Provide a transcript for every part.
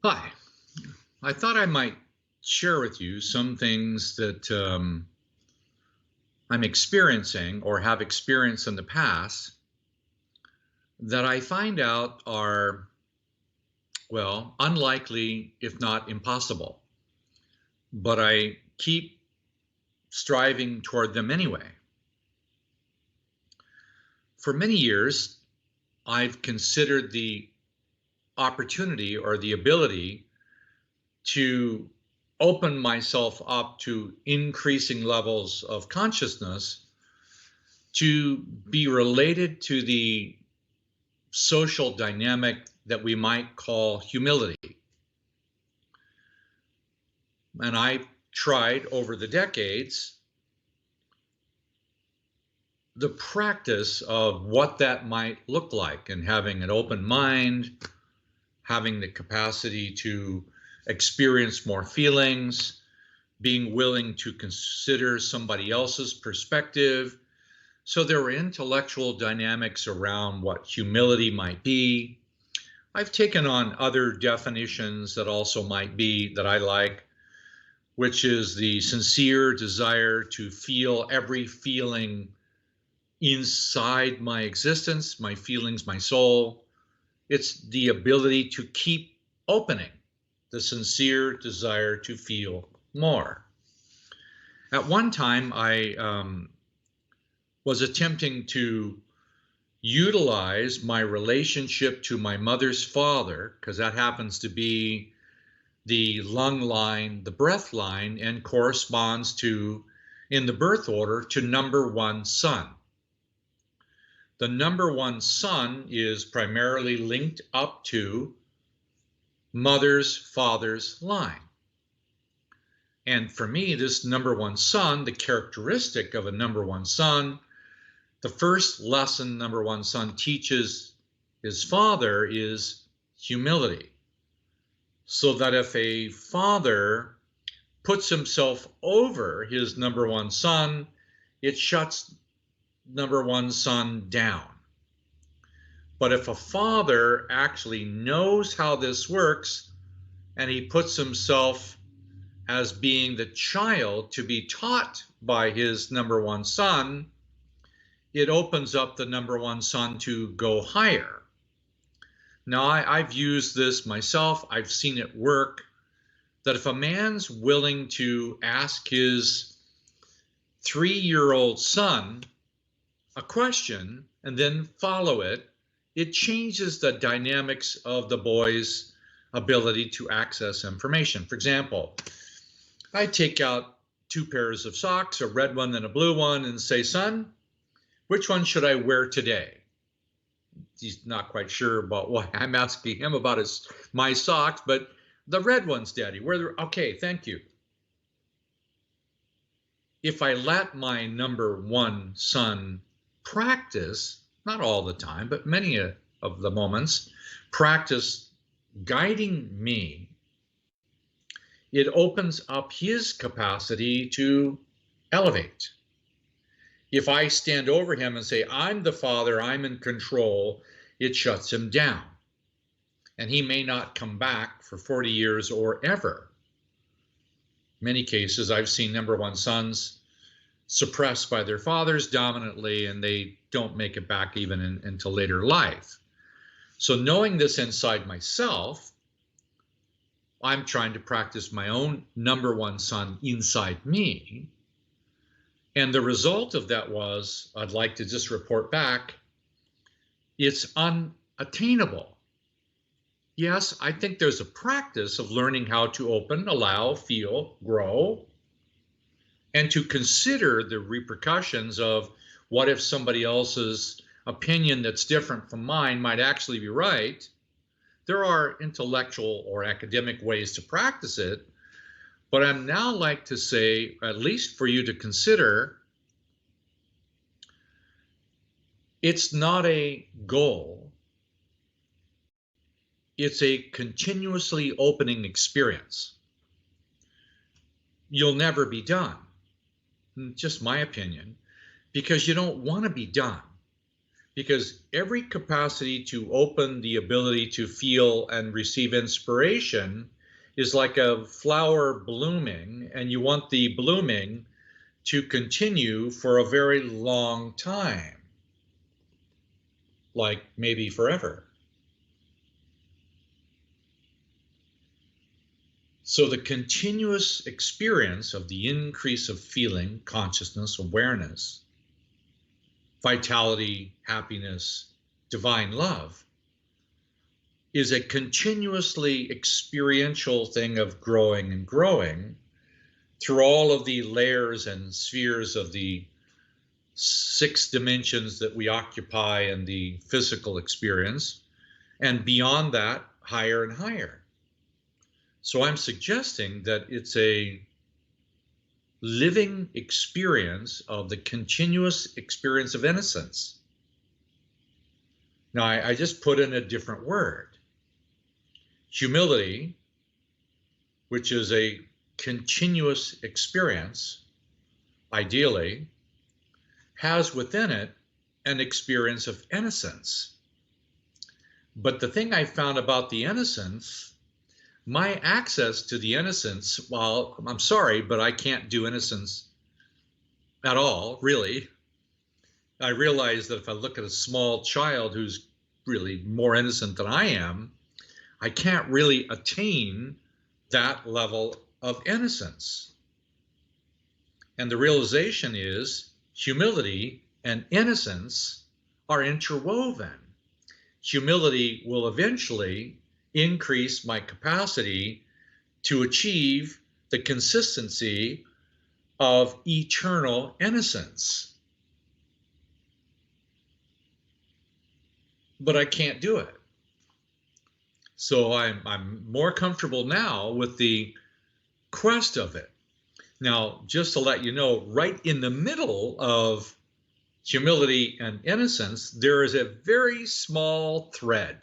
Hi, I thought I might share with you some things that I'm experiencing or have experienced in the past that I find out are, well, unlikely, if not impossible. But I keep striving toward them anyway. For many years, I've considered the opportunity or the ability to open myself up to increasing levels of consciousness to be related to the social dynamic that we might call humility. And I tried over the decades the practice of what that might look like, and having an open mind, having the capacity to experience more feelings, being willing to consider somebody else's perspective. So there were intellectual dynamics around what humility might be. I've taken on other definitions that also might be that I like, which is the sincere desire to feel every feeling inside my existence, my feelings, my soul. It's the ability to keep opening, the sincere desire to feel more. At one time, I was attempting to utilize my relationship to my mother's father, because that happens to be the lung line, the breath line, and corresponds to, in the birth order, to number one son. The number one son is primarily linked up to mother's father's line. And for me, this number one son, the characteristic of a number one son, the first lesson number one son teaches his father is humility. So that if a father puts himself over his number one son, it shuts number one son down. But if a father actually knows how this works and he puts himself as being the child to be taught by his number one son, it opens up the number one son to go higher. Now, I've used this myself. I've seen it work, that if a man's willing to ask his 3-year-old son a question and then follow it, it changes the dynamics of the boy's ability to access information. For example, I take out 2 pairs of socks, a red one and a blue one, and say, son, which one should I wear today? He's not quite sure about why I'm asking him about my socks, but the red ones, Daddy. Okay, thank you. If I let my number one son practice, not all the time, but many of the moments, practice guiding me, it opens up his capacity to elevate. If I stand over him and say, I'm the father, I'm in control, it shuts him down. And he may not come back for 40 years or ever. Many cases, I've seen number one sons suppressed by their fathers dominantly, and they don't make it back even into later life. So knowing this inside myself, I'm trying to practice my own number one son inside me. And the result of that was, I'd like to just report back, it's unattainable. Yes, I think there's a practice of learning how to open, allow, feel, grow, and to consider the repercussions of what if somebody else's opinion that's different from mine might actually be right. There are intellectual or academic ways to practice it, but I'm now like to say, at least for you to consider, it's not a goal. It's a continuously opening experience. You'll never be done, just my opinion, because you don't want to be done. because every capacity to open the ability to feel and receive inspiration is like a flower blooming, and you want the blooming to continue for a very long time, like maybe forever. So the continuous experience of the increase of feeling, consciousness, awareness, vitality, happiness, divine love is a continuously experiential thing of growing and growing through all of the layers and spheres of the 6 dimensions that we occupy in the physical experience, and beyond that, higher and higher. So I'm suggesting that it's a living experience of the continuous experience of innocence. Now, I just put in a different word. Humility, which is a continuous experience, ideally, has within it an experience of innocence. But the thing I found about the innocence, my access to the innocence, well, I'm sorry, but I can't do innocence at all, really. I realize that if I look at a small child who's really more innocent than I am, I can't really attain that level of innocence. And the realization is humility and innocence are interwoven. Humility will eventually increase my capacity to achieve the consistency of eternal innocence. But I can't do it. So I'm more comfortable now with the quest of it. Now, just to let you know, right in the middle of humility and innocence, there is a very small thread.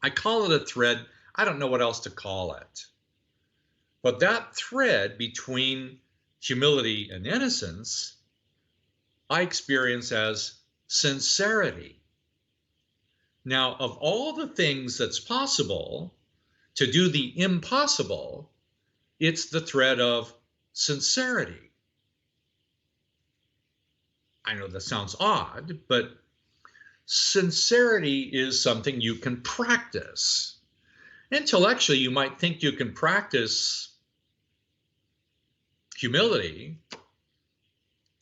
I call it a thread. I don't know what else to call it. But that thread between humility and innocence, I experience as sincerity. Now, of all the things that's possible to do the impossible, it's the thread of sincerity. I know that sounds odd, but sincerity is something you can practice. Intellectually, you might think you can practice humility,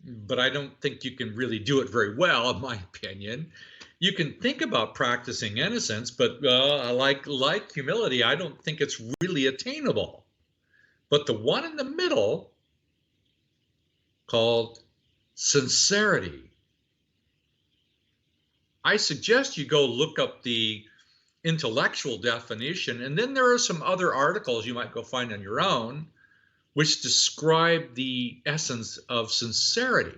but I don't think you can really do it very well, in my opinion. You can think about practicing innocence, but like humility, I don't think it's really attainable. But the one in the middle, called sincerity, I suggest you go look up the intellectual definition, and then there are some other articles you might go find on your own which describe the essence of sincerity.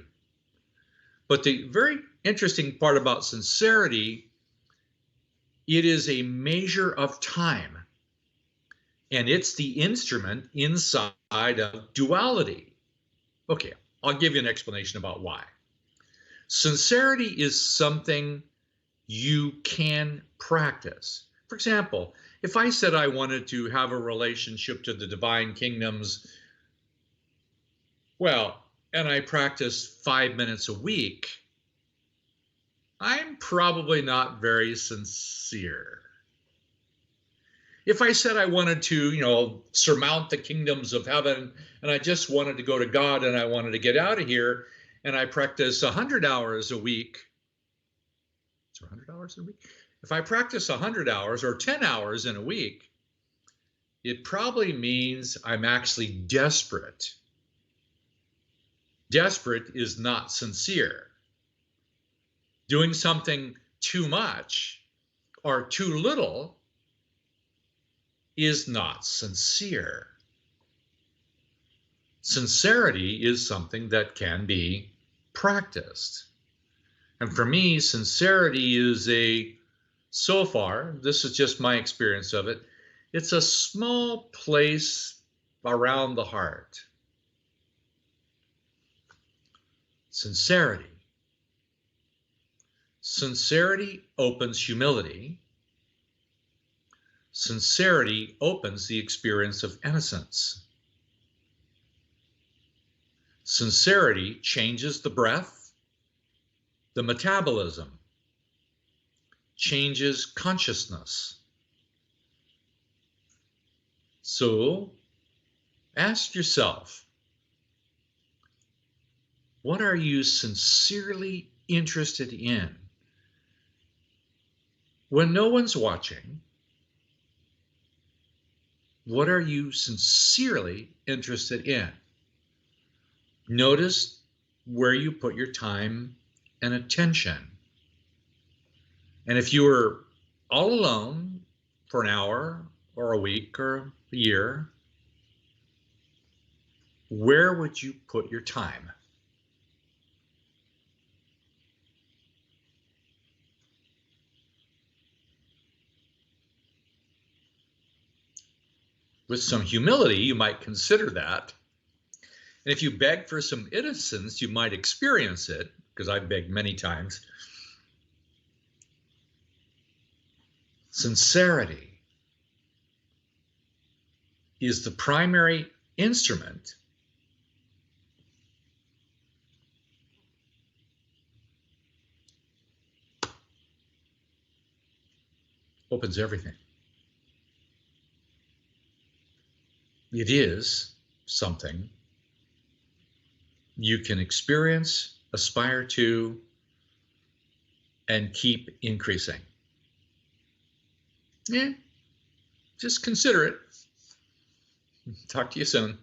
But the very interesting part about sincerity, it is a measure of time, and it's the instrument inside of duality. Okay, I'll give you an explanation about why. Sincerity is something you can practice. For example, if I said I wanted to have a relationship to the divine kingdoms, and I practice 5 minutes a week, I'm probably not very sincere. If I said I wanted to, surmount the kingdoms of heaven, and I just wanted to go to God and I wanted to get out of here, and I practice 100 hours a week, is there 100 hours a week? If I practice 100 hours or 10 hours in a week, it probably means I'm actually desperate. Desperate is not sincere. Doing something too much or too little is not sincere. Sincerity is something that can be practiced. And for me, sincerity is so far, this is just my experience of it, it's a small place around the heart. Sincerity. Sincerity opens humility. Sincerity opens the experience of innocence. Sincerity changes the breath, the metabolism, changes consciousness. So ask yourself, what are you sincerely interested in? When no one's watching, what are you sincerely interested in? Notice where you put your time and attention. And if you were all alone for an hour or a week or a year, where would you put your time? With some humility, you might consider that. And if you beg for some innocence, you might experience it, because I've begged many times. Sincerity is the primary instrument opens everything. It is something you can experience, aspire to, and keep increasing. Yeah, just consider it. Talk to you soon.